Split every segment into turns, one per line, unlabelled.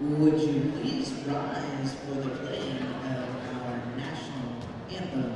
Would you please rise for the playing of our national anthem?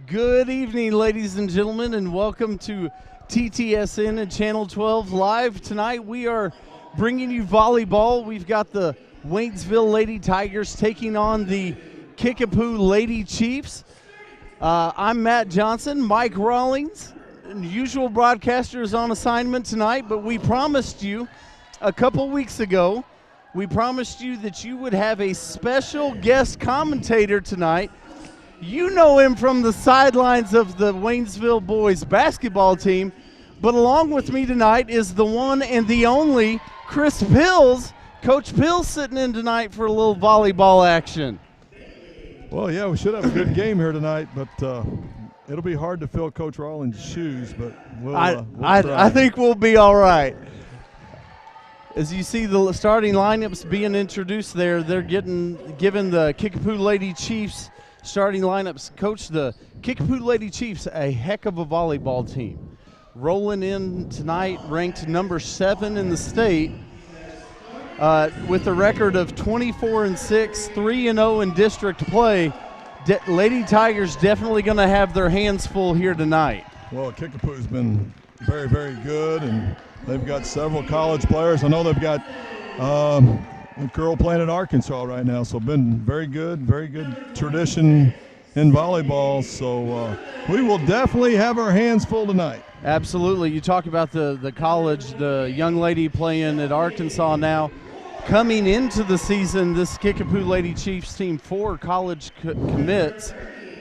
Good evening, ladies and gentlemen, and welcome to TTSN and Channel 12 Live. Tonight we are bringing you volleyball. We've got the Waynesville Lady Tigers taking on the Kickapoo Lady Chiefs. I'm Matt Johnson. Mike Rawlings, usual broadcaster, is on assignment tonight, but we promised you a couple weeks ago, we promised you that you would have a special guest commentator tonight. You know him from the sidelines of the Waynesville boys basketball team, but along with me tonight is the one and the only Chris Pills. Coach Pills sitting in tonight for a little volleyball action.
Well, yeah, we should have a good game here tonight, but it'll be hard to fill Coach Rawlings' shoes, but we'll try.
I think we'll be all right. As you see the starting lineups being introduced there, they're given the Kickapoo Lady Chiefs starting lineups. Coach, the Kickapoo Lady Chiefs, a heck of a volleyball team. Rolling in tonight, ranked number 7 in the state, with a record of 24-6, 3-0 in district play. Lady Tigers definitely going to have their hands full here tonight.
Well, Kickapoo's been very, very good, and they've got several college players. I know they've got a girl playing at Arkansas right now, so been very good tradition in volleyball. So we will definitely have our hands full tonight.
Absolutely. You talk about the college, the young lady playing at Arkansas now. Coming into the season, this Kickapoo Lady Chiefs team, 4 college commits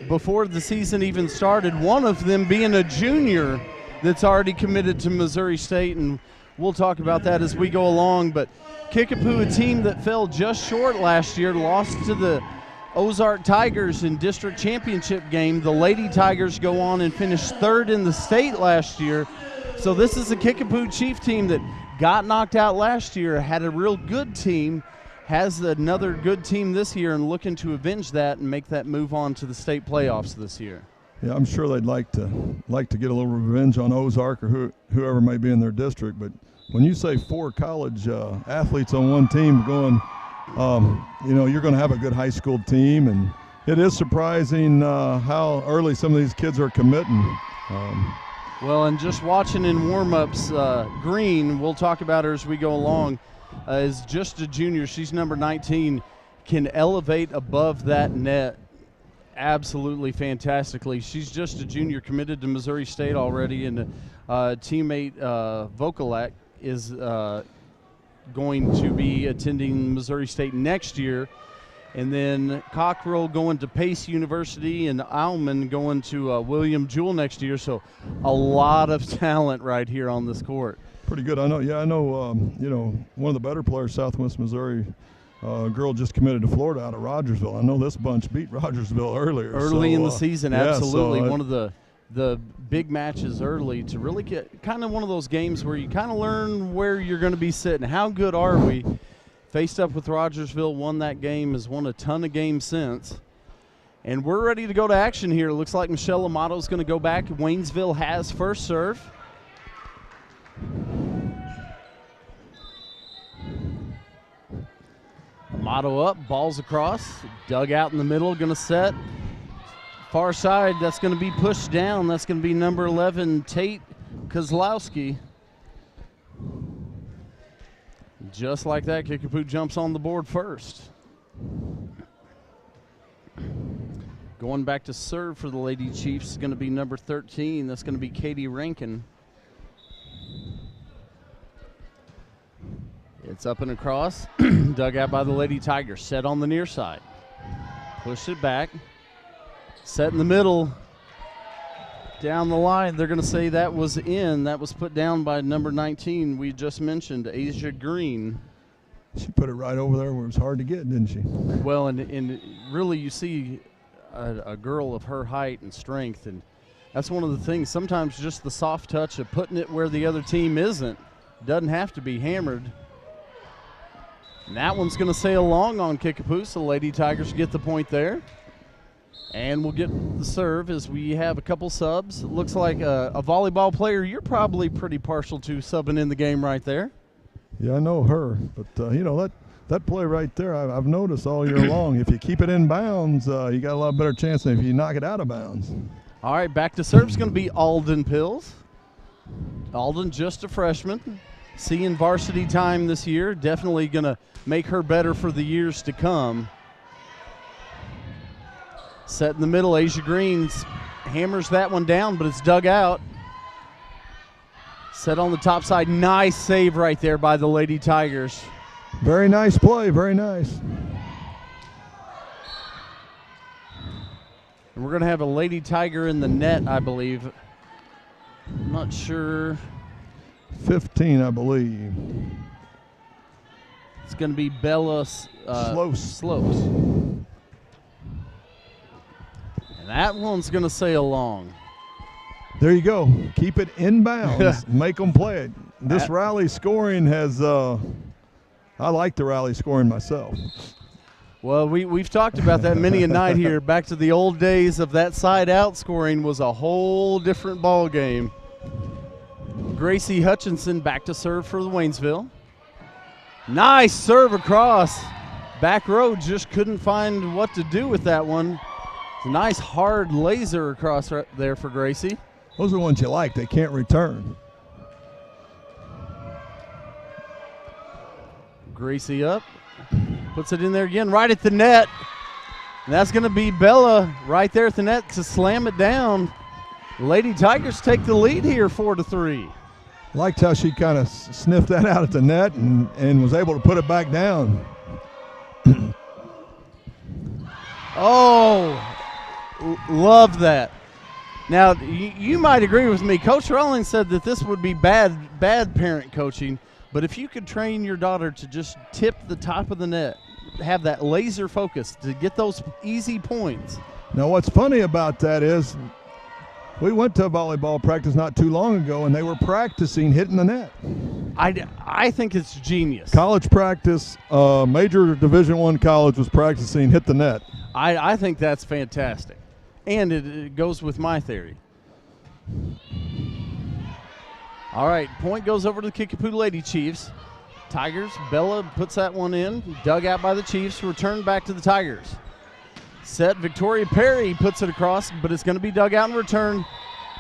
before the season even started, one of them being a junior that's already committed to Missouri State, and we'll talk about that as we go along. But Kickapoo, a team that fell just short last year, lost to the Ozark Tigers in district championship game. The Lady Tigers go on and finish 3rd in the state last year. So this is a Kickapoo Chief team that got knocked out last year, had a real good team, has another good team this year, and looking to avenge that and make that move on to the state playoffs this year.
Yeah, I'm sure they'd like to get a little revenge on Ozark or whoever may be in their district. But when you say 4 college athletes on one team going, you're going to have a good high school team, and it is surprising how early some of these kids are committing.
Well, and just watching in warm-ups, Green, we'll talk about her as we go along, is just a junior. She's number 19, can elevate above that net absolutely fantastically. She's just a junior, committed to Missouri State already, and teammate Vokalak is going to be attending Missouri State next year. And then Cockrell going to Pace University, and Alman going to William Jewell next year. So a lot of talent right here on this court.
Pretty good. I know. One of the better players, Southwest Missouri, girl just committed to Florida out of Rogersville. I know this bunch beat Rogersville early
in the season. Absolutely.
Yeah, so
one of the big matches early to really get kind of one of those games where you kind of learn where you're going to be sitting. How good are we? Faced up with Rogersville, won that game, has won a ton of games since. And we're ready to go to action here. It looks like Michelle Amato is going to go back. Waynesville has first serve. Amato up, balls across, dug out in the middle, going to set. Far side, that's going to be pushed down. That's going to be number 11, Tate Kozlowski. Just like that, Kickapoo jumps on the board first. Going back to serve for the Lady Chiefs is going to be number 13. That's going to be Katie Rankin. It's up and across. Dug out by the Lady Tigers. Set on the near side. Push it back. Set in the middle. Down the line. They're going to say that was in. That was put down by number 19. We just mentioned Asia Green.
She put it right over there where it was hard to get, didn't she?
Well, and really you see a girl of her height and strength, and that's one of the things. Sometimes just the soft touch of putting it where the other team isn't. Doesn't have to be hammered. And that one's going to sail long on Kickapoo, so Lady Tigers get the point there. And we'll get the serve as we have a couple subs. It looks like a volleyball player you're probably pretty partial to subbing in the game right there.
Yeah, I know her, but you know, that play right there, I've noticed all year long, if you keep it in bounds, you got a lot better chance than if you knock it out of bounds.
All right, back to serve is going to be Alden Pills. Alden, just a freshman, seeing varsity time this year, definitely going to make her better for the years to come. Set in the middle, Asia Greens hammers that one down, but it's dug out. Set on the top side, nice save right there by the Lady Tigers.
Very nice play, very nice.
And we're going to have a Lady Tiger in the net, I believe. I'm not sure.
15, I believe.
It's going to be Bella Slopes. And that one's going to sail long.
There you go. Keep it in bounds. Make them play it. This rally scoring has I like the rally scoring myself.
Well, we've talked about that many a night here. Back to the old days of that side-out scoring was a whole different ball game. Gracie Hutchinson back to serve for the Waynesville. Nice serve across. Back row just couldn't find what to do with that one. It's a nice hard laser across right there for Gracie.
Those are the ones you like. They can't return.
Gracie up. Puts it in there again, right at the net. And that's going to be Bella right there at the net to slam it down. Lady Tigers take the lead here 4-3.
Liked how she kind of sniffed that out at the net and was able to put it back down.
Oh, love that. Now, you might agree with me. Coach Rawlings said that this would be bad parent coaching, but if you could train your daughter to just tip the top of the net, have that laser focus to get those easy points.
Now, what's funny about that is we went to a volleyball practice not too long ago, and they were practicing hitting the net.
I think it's genius.
College practice, major Division I college was practicing hit the net.
I think that's fantastic. And it goes with my theory. All right, point goes over to the Kickapoo Lady Chiefs. Tigers, Bella puts that one in. Dug out by the Chiefs, returned back to the Tigers. Set, Victoria Perry puts it across, but it's going to be dug out in return.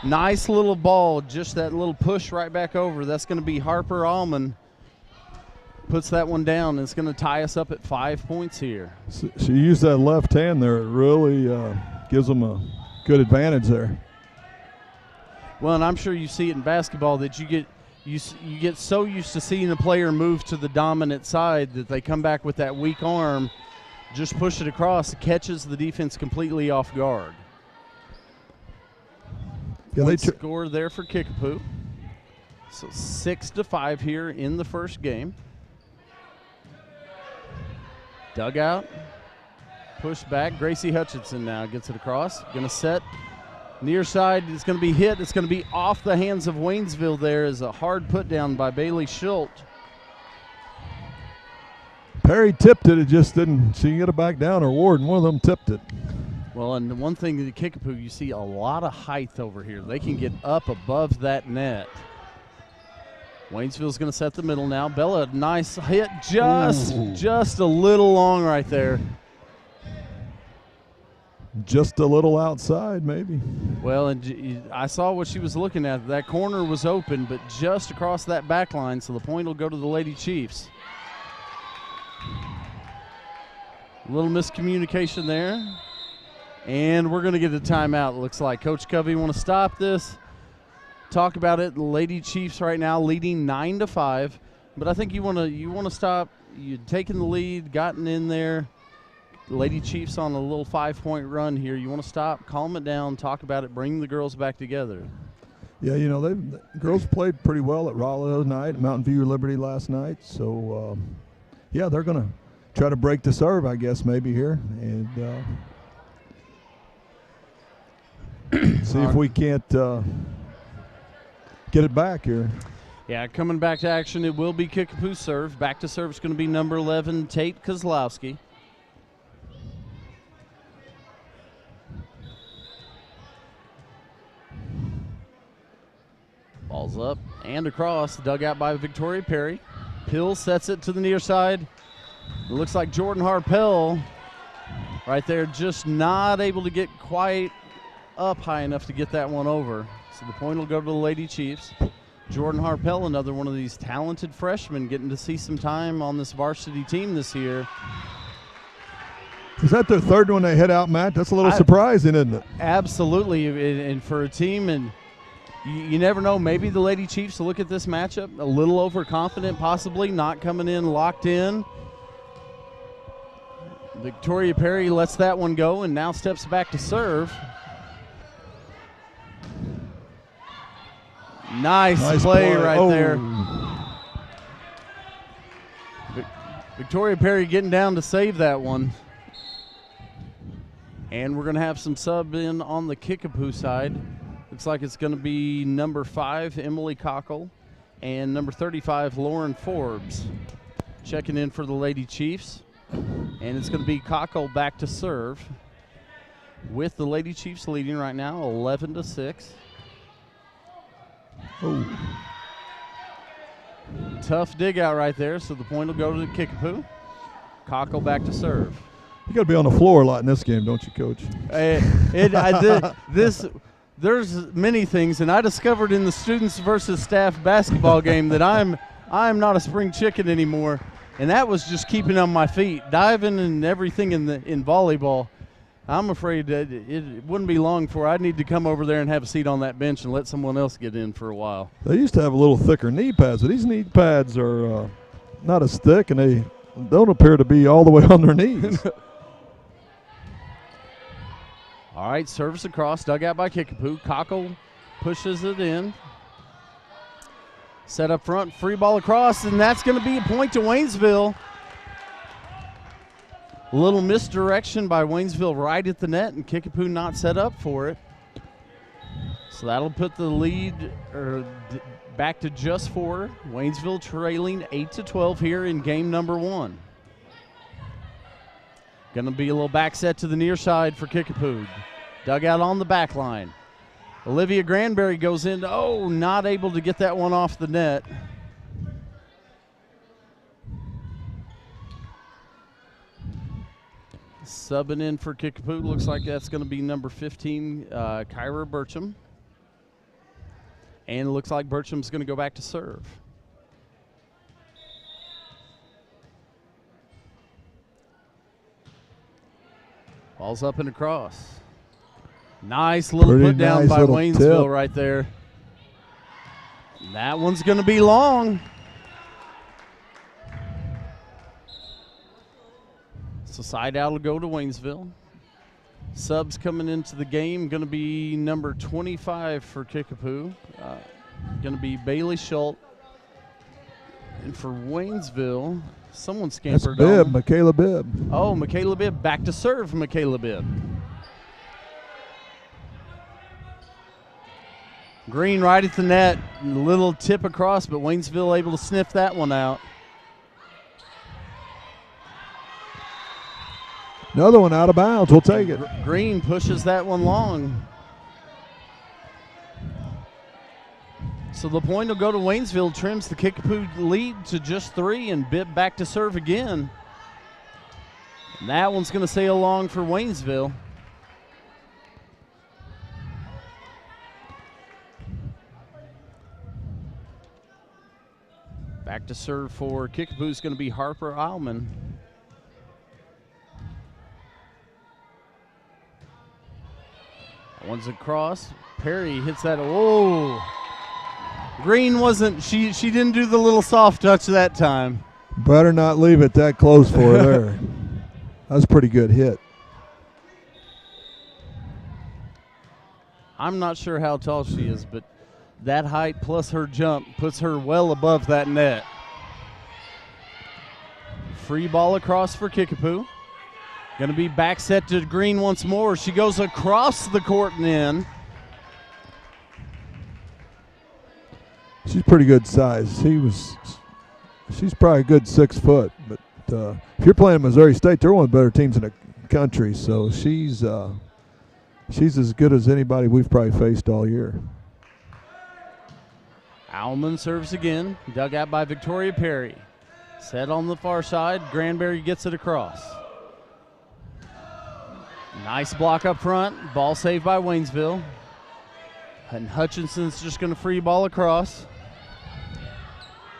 Nice little ball, just that little push right back over. That's going to be Harper Allman. Puts that one down, and it's going to tie us up at 5 points here.
She used that left hand there. It really gives them a good advantage there.
Well, and I'm sure you see it in basketball that you get so used to seeing a player move to the dominant side that they come back with that weak arm, just push it across, catches the defense completely off guard.
Yeah,
Point score there for Kickapoo. So 6-5 here in the first game. Dugout, push back. Gracie Hutchinson now gets it across. Going to set. Near side, it's going to be hit. It's going to be off the hands of Waynesville there as a hard put down by Bailey Schultz.
Perry tipped it. It just didn't. She can get it back down, or Ward, and one of them tipped it.
Well, and the one thing in the Kickapoo, you see a lot of height over here. They can get up above that net. Waynesville's going to set the middle now. Bella, nice hit, just a little long right there.
Just a little outside, maybe.
Well, and I saw what she was looking at. That corner was open, but just across that back line, so the point will go to the Lady Chiefs. A little miscommunication there. And we're going to get a timeout, it looks like. Coach Covey, want to stop this? Talk about it. The Lady Chiefs right now leading 9-5. But I think you want to stop. You've taken the lead, gotten in there. Lady Chiefs on a little 5-point run here. You want to stop, calm it down, talk about it, bring the girls back together.
Yeah, you know, the girls played pretty well at Raleigh tonight, Mountain View Liberty last night. So, yeah, they're going to try to break the serve, I guess, maybe here. And see if we can't get it back here.
Yeah, coming back to action, it will be Kickapoo serve. Back to serve is going to be number 11, Tate Kozlowski. Ball's up and across, dug out by Victoria Perry. Pill sets it to the near side. It looks like Jordan Harpel right there, just not able to get quite up high enough to get that one over. So the point will go to the Lady Chiefs. Jordan Harpel, another one of these talented freshmen, getting to see some time on this varsity team this year.
Is that their third one they hit out, Matt? That's a little surprising, isn't it?
Absolutely, and for a team, and you never know, maybe the Lady Chiefs will look at this matchup a little overconfident, possibly not coming in locked in. Victoria Perry lets that one go and now steps back to serve. Nice play right there. Victoria Perry getting down to save that one. And we're going to have some sub in on the Kickapoo side. Looks like it's going to be number 5, Emily Cockle, and number 35, Lauren Forbes, checking in for the Lady Chiefs. And it's going to be Cockle back to serve, with the Lady Chiefs leading right now 11-6.
Oh.
Tough dig out right there, so the point will go to the Kickapoo. Cockle back to serve.
You got to be on the floor a lot in this game, don't you, Coach?
There's many things, and I discovered in the students versus staff basketball game that I'm not a spring chicken anymore, and that was just keeping on my feet, diving and everything in volleyball. I'm afraid that it wouldn't be long before I'd need to come over there and have a seat on that bench and let someone else get in for a while.
They used to have a little thicker knee pads, but these knee pads are not as thick, and they don't appear to be all the way on their knees.
All right, service across, dug out by Kickapoo. Cockle pushes it in. Set up front, free ball across, and that's going to be a point to Waynesville. A little misdirection by Waynesville right at the net, and Kickapoo not set up for it. So that'll put the lead back to just 4. Waynesville trailing 8-12 here in game number 1. Going to be a little back set to the near side for Kickapoo. Dug out on the back line. Olivia Granberry goes in. Oh, not able to get that one off the net. Subbing in for Kickapoo. Looks like that's going to be number 15, Kyra Burcham. And it looks like Burcham's going to go back to serve. Ball's up and across. Nice little put down by Waynesville right there. That one's going to be long. So side out will go to Waynesville. Subs coming into the game, going to be number 25 for Kickapoo. Going to be Bailey Schultz. And for Waynesville, someone scampered on.
That's Bibb, Michaela Bibb.
Oh, Michaela Bibb, back to serve Michaela Bibb. Green right at the net, a little tip across, but Waynesville able to sniff that one out.
Another one out of bounds. We'll take it.
Green pushes that one long. So the point will go to Waynesville, trims the Kickapoo lead to just 3, and Bibb back to serve again. And that one's going to sail long for Waynesville. Back to serve for Kickapoo is going to be Harper Eilman. That one's across. Perry hits that. Oh! Green wasn't, she didn't do the little soft touch that time.
Better not leave it that close for her there. That was a pretty good hit.
I'm not sure how tall she is, but that height plus her jump puts her well above that net. Free ball across for Kickapoo. Going to be back set to Green once more. She goes across the court and in.
She's pretty good size. She's probably a good 6 foot. But if you're playing Missouri State, they're one of the better teams in the country. So she's as good as anybody we've probably faced all year.
Alman serves again, dug out by Victoria Perry. Set on the far side, Granberry gets it across. Nice block up front, ball saved by Waynesville. And Hutchinson's just going to free ball across.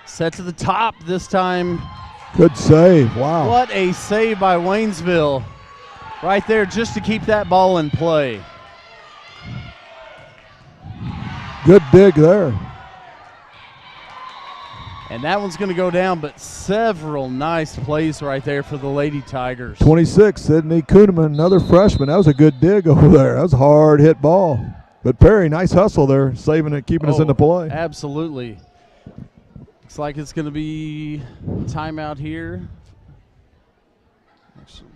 Set to the top this time.
Good save, wow.
What a save by Waynesville. Right there just to keep that ball in play.
Good dig there.
And that one's going to go down, but several nice plays right there for the Lady Tigers.
26, Sydney Kuhneman, another freshman. That was a good dig over there. That was a hard hit ball. But Perry, nice hustle there, saving it, keeping us in the play.
Absolutely. Looks like it's going to be timeout here. Actually,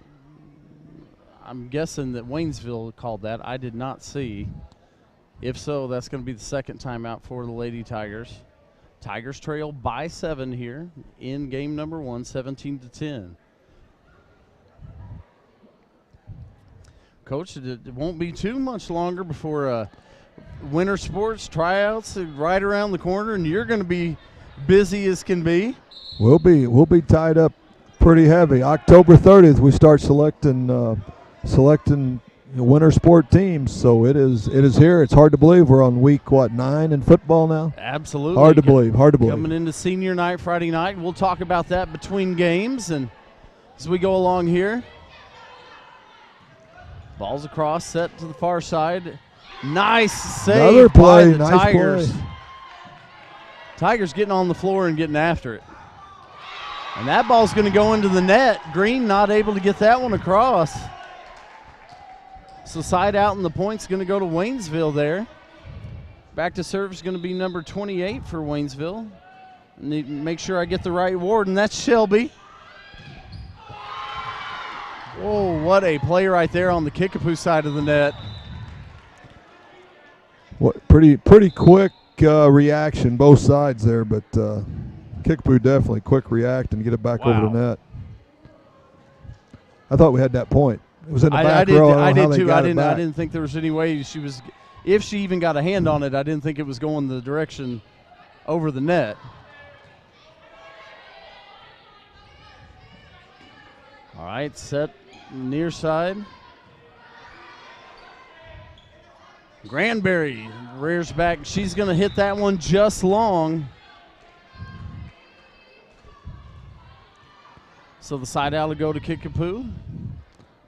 I'm guessing that Waynesville called that. I did not see. If so, that's going to be the second timeout for the Lady Tigers. Tigers trail by 7 here in game number 1, 17-10. Coach, it won't be too much longer before winter sports tryouts right around the corner, and you're going to be busy as can be.
We'll be tied up pretty heavy. October 30th, we start selecting winter sport teams. So it is here. It's hard to believe we're on week 9 in football now.
Absolutely.
Hard to believe.
Coming into senior night Friday night. We'll talk about that between games and as we go along here. Ball's across, set to the far side. Nice save.
Another play.
By the
Nice
Tigers.
play.
Tigers getting on the floor and getting after it. And that ball's going to go into the net. Green not able to get that one across. So side out, and the point's going to go to Waynesville there. Back to serve is going to be number 28 for Waynesville. Need to make sure I get the right ward, and that's Shelby. Whoa, what a play right there on the Kickapoo side of the net.
What pretty quick reaction, both sides there, but Kickapoo definitely quick react and get it back over the net. I thought we had that point. It was in the back row.
I did too. I didn't think there was any way she was. If she even got a hand on it, I didn't think it was going the direction over the net. All right, set near side. Granberry rears back. She's going to hit that one just long. So the side out will go to Kickapoo.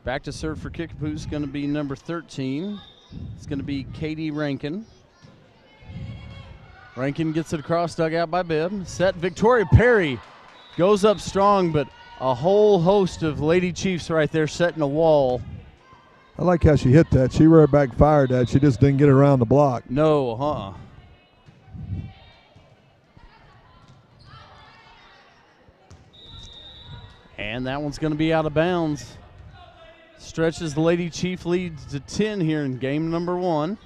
Back to serve for Kickapoo is going to be number 13. It's going to be Katie Rankin. Rankin gets it across, dug out by Bibb. Set Victoria Perry goes up strong, but a whole host of Lady Chiefs right there setting a wall.
I like how she hit that. She rear back fired that. She just didn't get around the block.
No, And that one's going to be out of bounds. Stretches the Lady Chief lead to 10 here in game number 1.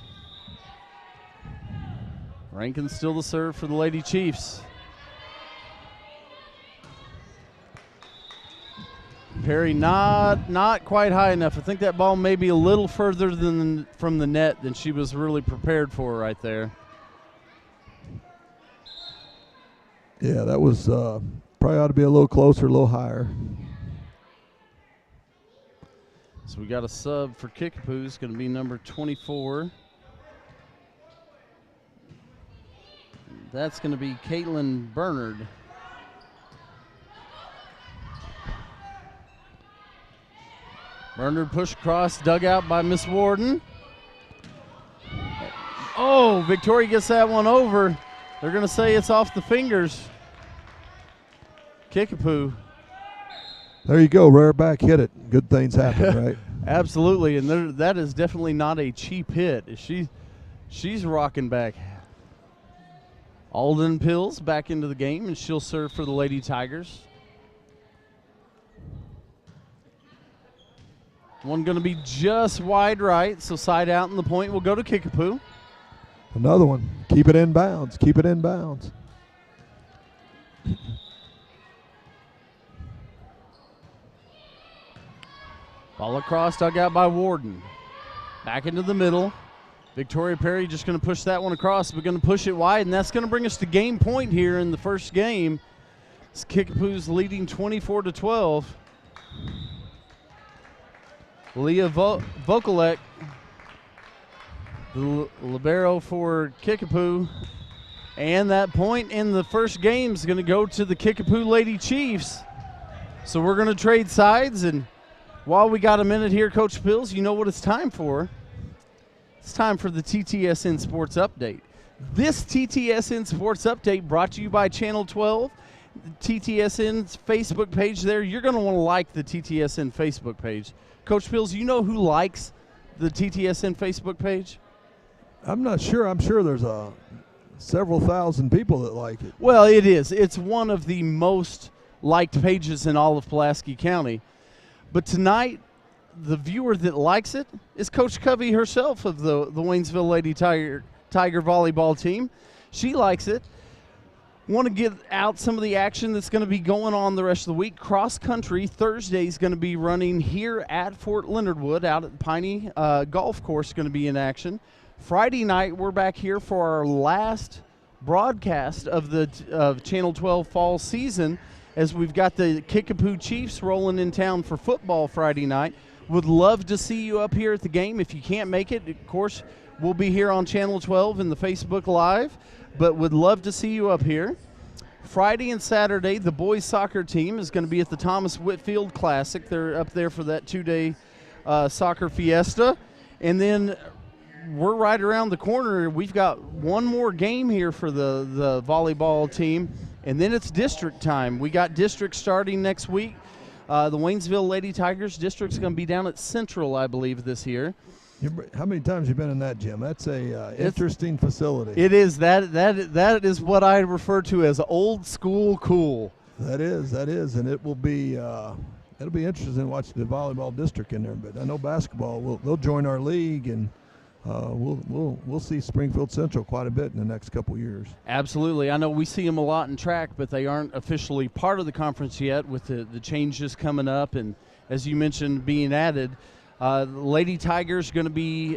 Rankin still the serve for the Lady Chiefs. Perry not quite high enough. I think that ball may be a little further from the net than she was really prepared for right there.
Yeah, that was probably ought to be a little closer, a little higher.
So we got a sub for Kickapoo. It's going to be number 24. That's going to be Caitlin Bernard. Bernard pushed across, dug out by Miss Warden. Oh, Victoria gets that one over. They're going to say it's off the fingers. Kickapoo.
There you go, rare back hit it. Good things happen, right?
Absolutely, and that is definitely not a cheap hit. She's rocking back. Alden Pills back into the game, and she'll serve for the Lady Tigers. One going to be just wide right, so side out, and the point will go to Kickapoo.
Another one. Keep it in bounds. Keep it in bounds.
Ball across, dug out by Warden. Back into the middle. Victoria Perry just going to push that one across. We're going to push it wide, and that's going to bring us to game point here in the first game. Kickapoo's leading 24-12. Leah Vokalek, the libero for Kickapoo. And that point in the first game is going to go to the Kickapoo Lady Chiefs. So we're going to trade sides, and while we got a minute here, Coach Pills, you know what it's time for. It's time for the TTSN Sports Update. This TTSN Sports Update brought to you by Channel 12, TTSN's Facebook page there. You're going to want to like the TTSN Facebook page. Coach Pills, you know who likes the TTSN Facebook page?
I'm not sure. I'm sure there's several thousand people that like it.
Well, it is. It's one of the most liked pages in all of Pulaski County. But tonight, the viewer that likes it is Coach Covey herself of the Waynesville Lady Tiger volleyball team. She likes it. Want to get out some of the action that's going to be going on the rest of the week. Cross country Thursday is going to be running here at Fort Leonard Wood out at the Piney Golf Course, going to be in action. Friday night, we're back here for our last broadcast of the Channel 12 fall season, as we've got the Kickapoo Chiefs rolling in town for football Friday night. Would love to see you up here at the game. If you can't make it, of course, we'll be here on Channel 12 in the Facebook Live, but would love to see you up here. Friday and Saturday, the boys soccer team is going to be at the Thomas Whitfield Classic. They're up there for that two-day soccer fiesta. And then we're right around the corner. We've got one more game here for the volleyball team, and then it's district time. We got district starting next week. The Waynesville Lady Tigers district's going to be down at Central, I believe, this year.
How many times have you been in that gym? That's a interesting facility.
It is. That is what I refer to as old school cool.
That is, and it will be it'll be interesting watching the volleyball district in there. But I know basketball they'll join our league, and we'll see Springfield Central quite a bit in the next couple years. Absolutely.
I know we see them a lot in track, but they aren't officially part of the conference yet with the changes coming up, and as you mentioned, being added. Lady Tigers going to be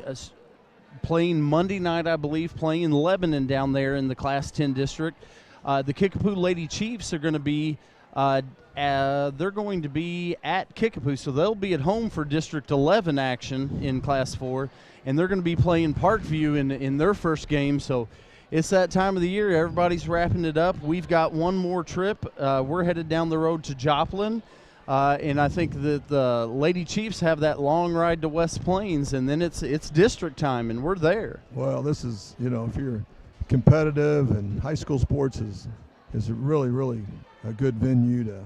playing Monday night, I believe, playing Lebanon down there in the Class 10 district. The Kickapoo Lady Chiefs are going to be they're going to be at Kickapoo, so they'll be at home for District 11 action in Class 4, and they're going to be playing Parkview in their first game. So it's that time of the year. Everybody's wrapping it up. We've got one more trip. We're headed down the road to Joplin. And I think that the Lady Chiefs have that long ride to West Plains, and then it's district time, and we're there.
Well, this is, if you're competitive, and high school sports is really, really a good venue to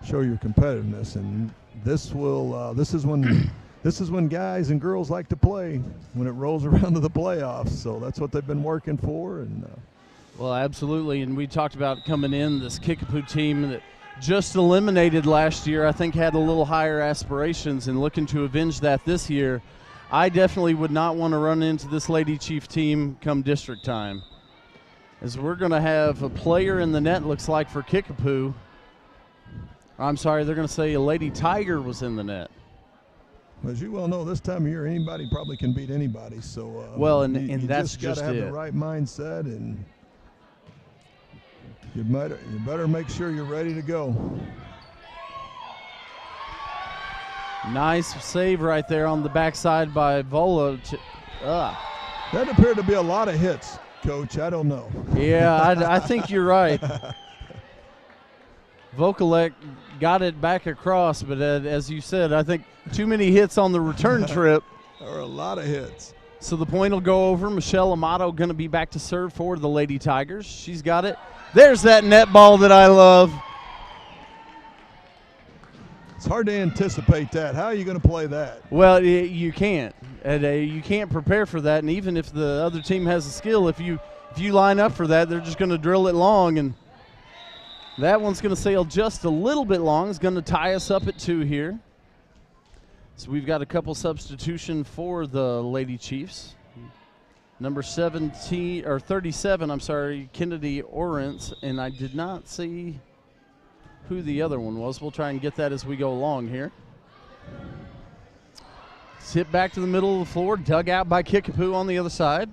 show your competitiveness, and this is when guys and girls like to play when it rolls around to the playoffs. So that's what they've been working for, and
well, absolutely. And we talked about coming in this Kickapoo team that just eliminated last year, I think had a little higher aspirations and looking to avenge that this year. I definitely would not want to run into this Lady Chief team come district time, as we're going to have a player in the net, looks like, for Kickapoo. I'm sorry, they're going to say a Lady Tiger was in the net.
As you well know, this time of year, anybody probably can beat anybody. So,
well, and
you
that's
just got to have the right mindset, and you better make sure you're ready to go.
Nice save right there on the backside by Vola.
That appeared to be a lot of hits, Coach. I don't know.
Yeah, I think you're right. Vokalek got it back across, but as you said, I think too many hits on the return trip.
There were a lot of hits.
So the point will go over. Michelle Amato going to be back to serve for the Lady Tigers. She's got it. There's that net ball that I love.
It's hard to anticipate that. How are you going to play that?
Well, you can't. And, you can't prepare for that. And even if the other team has a skill, if you line up for that, they're just going to drill it long. And that one's going to sail just a little bit long. It's going to tie us up at 2 here. So we've got a couple substitution for the Lady Chiefs. Number 37, I'm sorry, Kennedy Orentz, and I did not see who the other one was. We'll try and get that as we go along here. It's hit back to the middle of the floor, dug out by Kickapoo on the other side.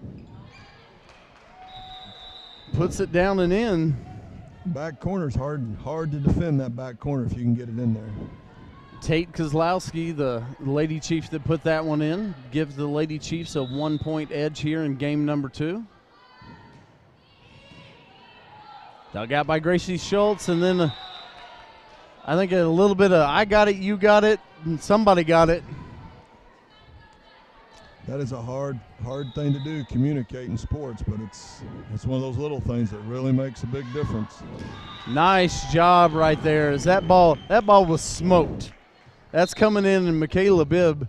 Puts it down and in.
Back corner's hard to defend that back corner if you can get it in there.
Tate Kozlowski, the Lady Chief that put that one in, gives the Lady Chiefs a 1-point edge here in game number 2. Dug out by Gracie Schultz, and then I think a little bit of I got it, you got it, and somebody got it.
That is a hard thing to do, communicate in sports, but it's one of those little things that really makes a big difference.
Nice job right there. As that ball was smoked. That's coming in, and Michaela Bibb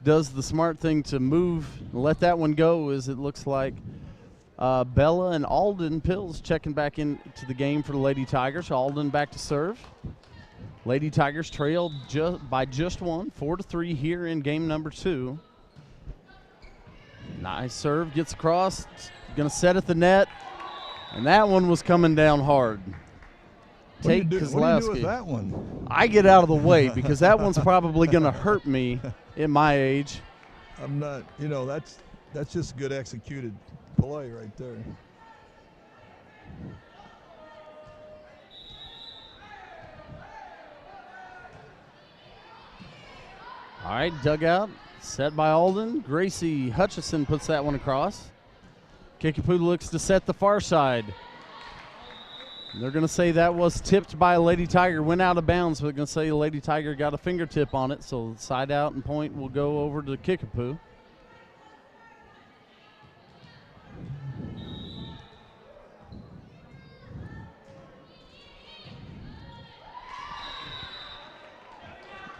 does the smart thing to move, let that one go, as it looks like Bella and Alden Pills checking back into the game for the Lady Tigers. Alden back to serve. Lady Tigers trail by just 1, 4-3 here in game number 2. Nice serve, gets across, going to set at the net, and that one was coming down hard. Tate Kozlowski.
What do you do with that one?
I get out of the way because that one's probably going to hurt me at my age.
I'm not, that's just good executed play right there.
All right, dugout, set by Alden. Gracie Hutchison puts that one across. Kickapoo looks to set the far side. They're going to say that was tipped by a Lady Tiger, went out of bounds, but they're going to say the Lady Tiger got a fingertip on it, so side out and point will go over to Kickapoo.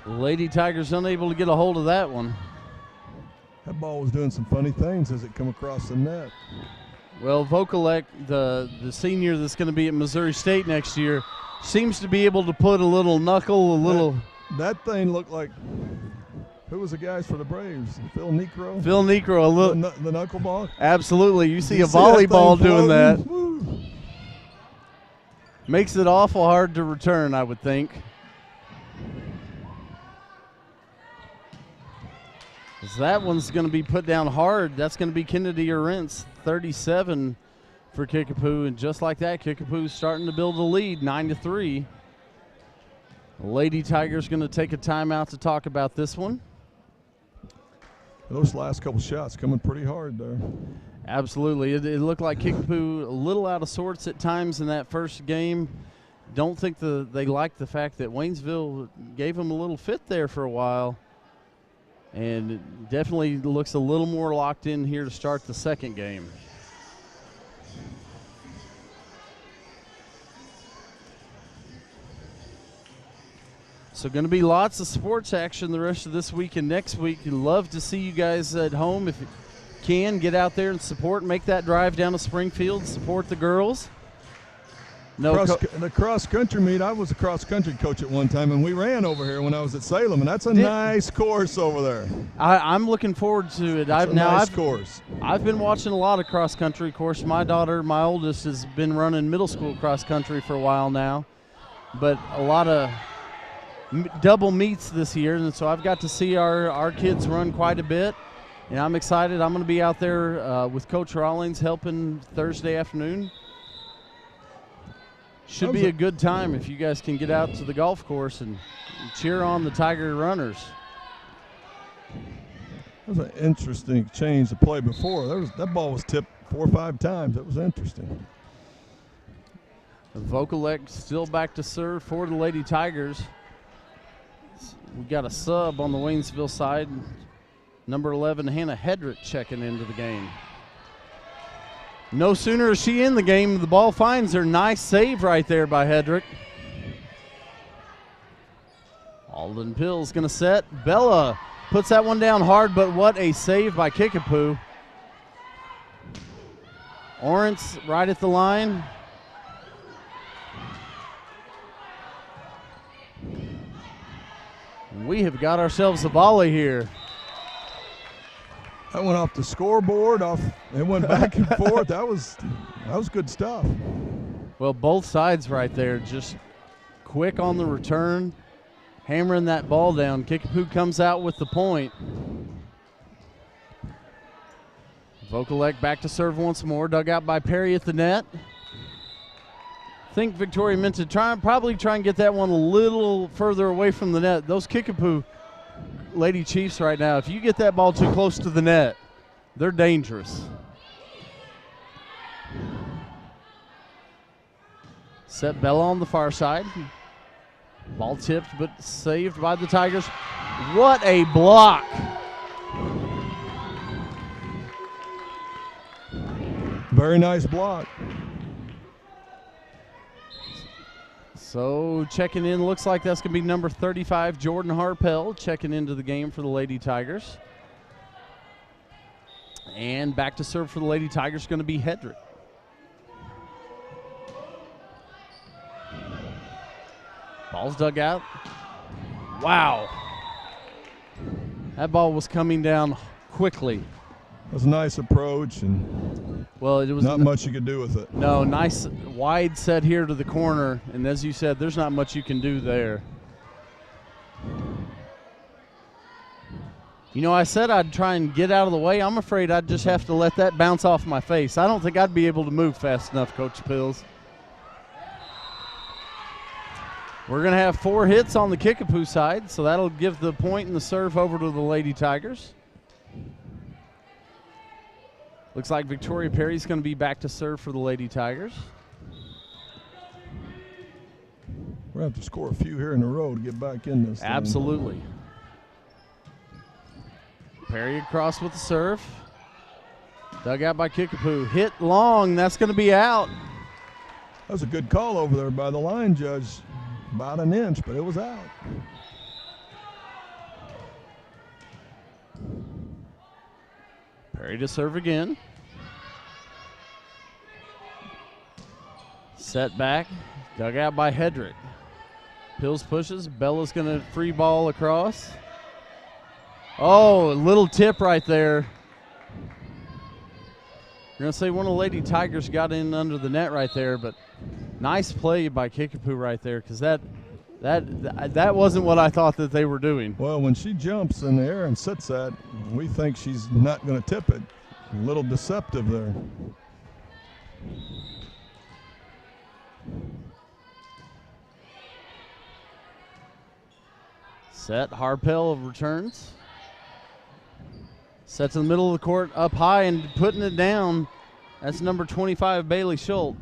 Lady Tigers unable to get a hold of that one.
That ball was doing some funny things as it come across the net.
Well, Vokalek, the senior that's going to be at Missouri State next year, seems to be able to put a little knuckle,
That thing looked like, who was the guys for the Braves? Phil Necro?
Phil Necro, a little.
The knuckleball?
Absolutely. You see a volleyball doing that.
Woo.
Makes it awful hard to return, I would think. That one's going to be put down hard. That's going to be Kennedy Orentz, 37 for Kickapoo. And just like that, Kickapoo's starting to build a lead, 9-3. Lady Tigers going to take a timeout to talk about this one.
Those last couple shots coming pretty hard there.
Absolutely. It looked like Kickapoo a little out of sorts at times in that first game. Don't think they liked the fact that Waynesville gave them a little fit there for a while. And it definitely looks a little more locked in here to start the second game. So going to be lots of sports action the rest of this week and next week. Love to see you guys at home. If you can, get out there and support, make that drive down to Springfield, support the girls.
The cross-country meet, I was a cross-country coach at one time, and we ran over here when I was at Salem, and that's a nice course over there.
I'm looking forward to it.
Nice course.
I've been watching a lot of cross-country. Of course, my daughter, my oldest, has been running middle school cross-country for a while now, but a lot of double meets this year, and so I've got to see our kids run quite a bit, and I'm excited. I'm going to be out there with Coach Rawlings helping Thursday afternoon. Should be a good time if you guys can get out to the golf course and cheer on the Tiger runners.
That was an interesting change to play before. That ball was tipped 4 or 5 times. That was interesting.
Vokalek still back to serve for the Lady Tigers. We got a sub on the Waynesville side. Number 11, Hannah Hedrick, checking into the game. No sooner is she in the game, the ball finds her. Nice save right there by Hedrick. Alden Pill's going to set. Bella puts that one down hard, but what a save by Kickapoo. Orance right at the line. We have got ourselves a volley here.
That went off the scoreboard. It went back and forth. That was good stuff.
Well, both sides right there, just quick on the return, hammering that ball down. Kickapoo comes out with the point. Vokalek back to serve once more, dug out by Perry at the net. I think Victoria meant to probably try and get that one a little further away from the net. Those Kickapoo Lady Chiefs right now, if you get that ball too close to the net, they're dangerous. Set Bella on the far side. Ball tipped but saved by the Tigers. What a block.
Very nice block.
So checking in, looks like that's going to be number 35, Jordan Harpel, checking into the game for the Lady Tigers. And back to serve for the Lady Tigers going to be Hedrick. Ball's dug out. Wow. That ball was coming down quickly.
It was a nice approach, and
well, it was
not much you could do with it.
No, nice wide set here to the corner, and as you said, there's not much you can do there. You know, I said I'd try and get out of the way. I'm afraid I'd just have to let that bounce off my face. I don't think I'd be able to move fast enough, Coach Pills. We're going to have 4 hits on the Kickapoo side, so that'll give the point and the serve over to the Lady Tigers. Looks like Victoria Perry's going to be back to serve for the Lady Tigers.
We're going to have to score a few here in a row to get back in this.
Absolutely.
Thing.
Perry across with the serve. Dug out by Kickapoo. Hit long. That's going to be out.
That was a good call over there by the line judge. About an inch, but it was out.
Perry to serve again. Set back. Dug out by Hedrick. Pills pushes. Bella's going to free ball across. Oh, a little tip right there. You're going to say one of the Lady Tigers got in under the net right there, but nice play by Kickapoo right there, because that wasn't what I thought that they were doing.
Well, when she jumps in the air and sits that, we think she's not going to tip it. A little deceptive there.
Set, Harpel returns. Sets in the middle of the court, up high and putting it down. That's number 25, Bailey Schultz.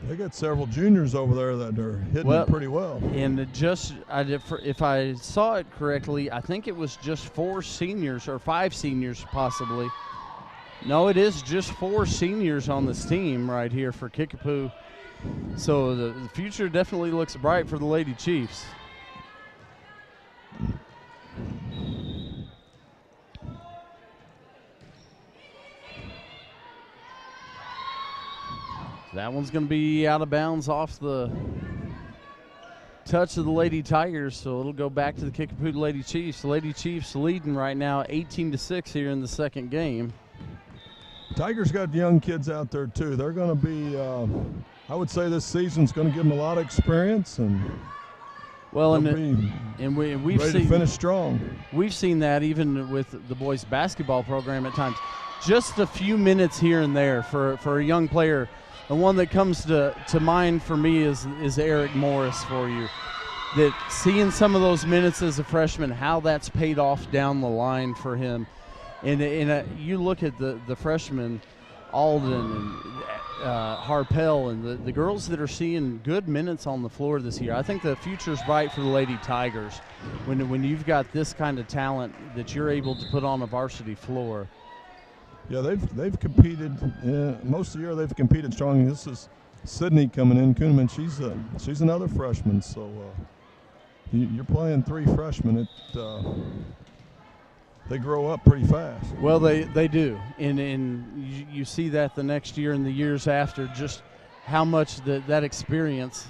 They got several juniors over there that are hitting it pretty well.
And if I saw it correctly, I think it was just 4 seniors or 5 seniors possibly. No, it is just 4 seniors on this team right here for Kickapoo. So the future definitely looks bright for the Lady Chiefs. That one's going to be out of bounds off the touch of the Lady Tigers, so it'll go back to the Kickapoo Lady Chiefs. The Lady Chiefs leading right now 18-6 here in the second game.
Tigers got young kids out there too. They're going to be, I would say this season's going to give them a lot of experience, and
well,
we've
ready
to finish strong.
We've seen that even with the boys basketball program at times. Just a few minutes here and there for a young player. The one that comes to mind for me is Eric Morris for you. That seeing some of those minutes as a freshman, how that's paid off down the line for him. And you look at the freshmen, Alden and Harpel, and the girls that are seeing good minutes on the floor this year. I think the future's bright for the Lady Tigers when you've got this kind of talent that you're able to put on a varsity floor.
Yeah, they've competed most of the year. They've competed strongly. This is Sydney coming in. Kuhneman, she's another freshman. So you're playing 3 freshmen. They grow up pretty fast.
Well, they do, and you see that the next year and the years after, just how much that experience.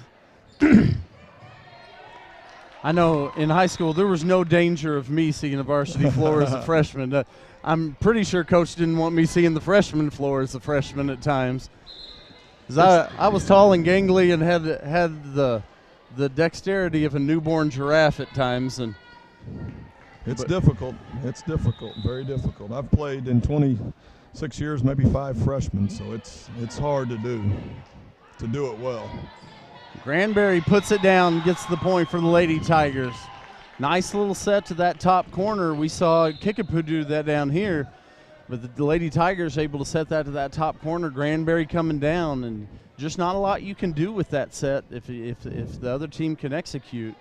I know in high school there was no danger of me seeing a varsity floor as a freshman. I'm pretty sure Coach didn't want me seeing the freshman floor as a freshman at times. 'Cause I was tall and gangly and had the dexterity of a newborn giraffe at times, and
it's difficult. It's difficult, very difficult. I've played in 26 years, maybe 5 freshmen, so it's hard to do it well.
Granberry puts it down, gets the point for the Lady Tigers. Nice little set to that top corner. We saw Kickapoo do that down here, but the Lady Tigers able to set that to that top corner. Granberry coming down, and just not a lot you can do with that set if the other team can execute.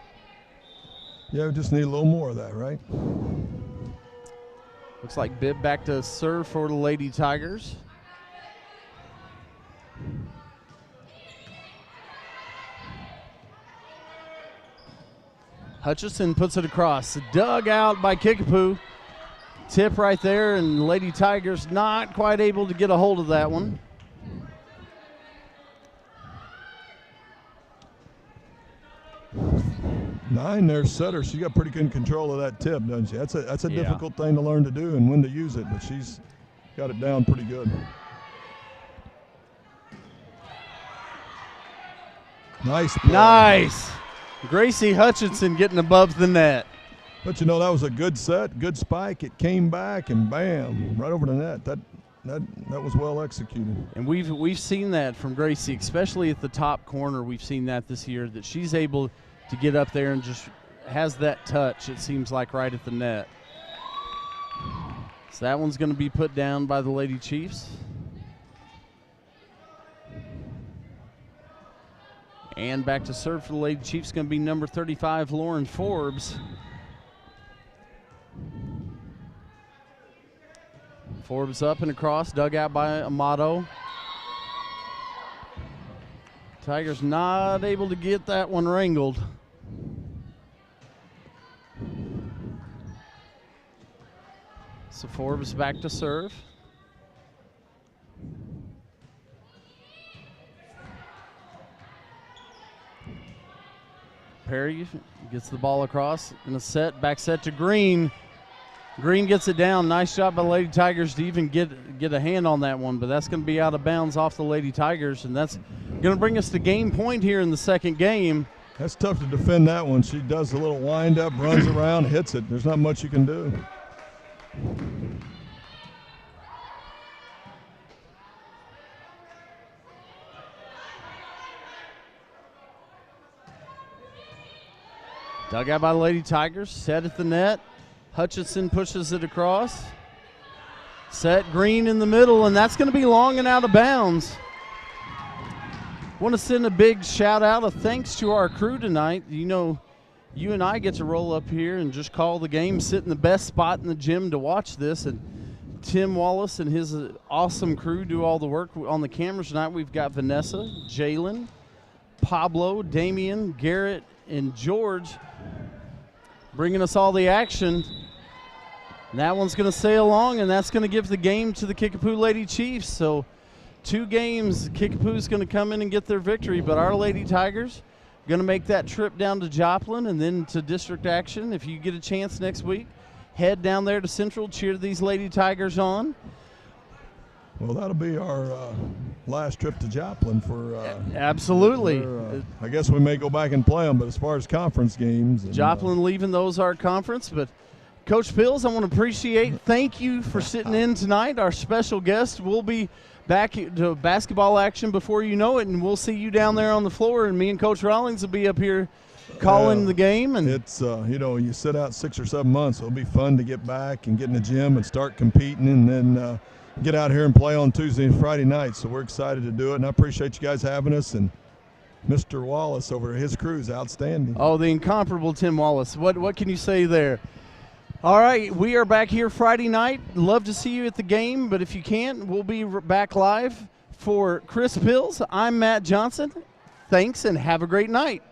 Yeah, we just need a little more of that, right?
Looks like Bibb back to serve for the Lady Tigers. Hutchison puts it across. Dug out by Kickapoo. Tip right there, and Lady Tigers not quite able to get a hold of that one.
Nine there, Sutter. She got pretty good control of that tip, doesn't she? That's a difficult thing to learn to do and when to use it, but she's got it down pretty good. Nice play. Nice.
Gracie Hutchinson getting above the net.
But you know, that was a good set, good spike. It came back and bam, right over the net. That was well executed.
And we've seen that from Gracie, especially at the top corner. We've seen that this year, that she's able to get up there and just has that touch, it seems like, right at the net. So that one's going to be put down by the Lady Chiefs. And back to serve for the Lady Chiefs going to be number 35, Lauren Forbes. Forbes up and across, dug out by Amato. Tigers not able to get that one wrangled. So Forbes back to serve. Perry gets the ball across in a set, back set to Green. Green gets it down. Nice job by the Lady Tigers to even get a hand on that one, but that's going to be out of bounds off the Lady Tigers, and that's going to bring us to game point here in the second game.
That's tough to defend that one. She does a little wind up, runs around, hits it. There's not much you can do.
Dug out by the Lady Tigers, set at the net. Hutchinson pushes it across. Set Green in the middle, and that's going to be long and out of bounds. Want to send a big shout out of thanks to our crew tonight. You know, you and I get to roll up here and just call the game, sit in the best spot in the gym to watch this, and Tim Wallace and his awesome crew do all the work on the cameras tonight. We've got Vanessa, Jalen, Pablo, Damian, Garrett, and George bringing us all the action. And that one's going to sail along, and that's going to give the game to the Kickapoo Lady Chiefs. So 2 games, Kickapoo's going to come in and get their victory, but our Lady Tigers going to make that trip down to Joplin and then to district action. If you get a chance next week, head down there to Central, cheer these Lady Tigers on.
Well, that'll be our last trip to Joplin for.
Absolutely.
I guess we may go back and play them, but as far as conference games.
Joplin leaving the Ozark Conference, but Coach Pills, I want to thank you for sitting in tonight. Our special guest will be back to basketball action before you know it, and we'll see you down there on the floor, and me and Coach Rawlings will be up here calling the game. And
it's you sit out 6 or 7 months. It'll be fun to get back and get in the gym and start competing, and then get out here and play on Tuesday and Friday nights. So we're excited to do it, and I appreciate you guys having us. And Mr. Wallace over his crew is outstanding.
Oh, the incomparable Tim Wallace. What can you say there? All right, we are back here Friday night. Love to see you at the game, but if you can't, we'll be back live. For Chris Pills, I'm Matt Johnson. Thanks, and have a great night.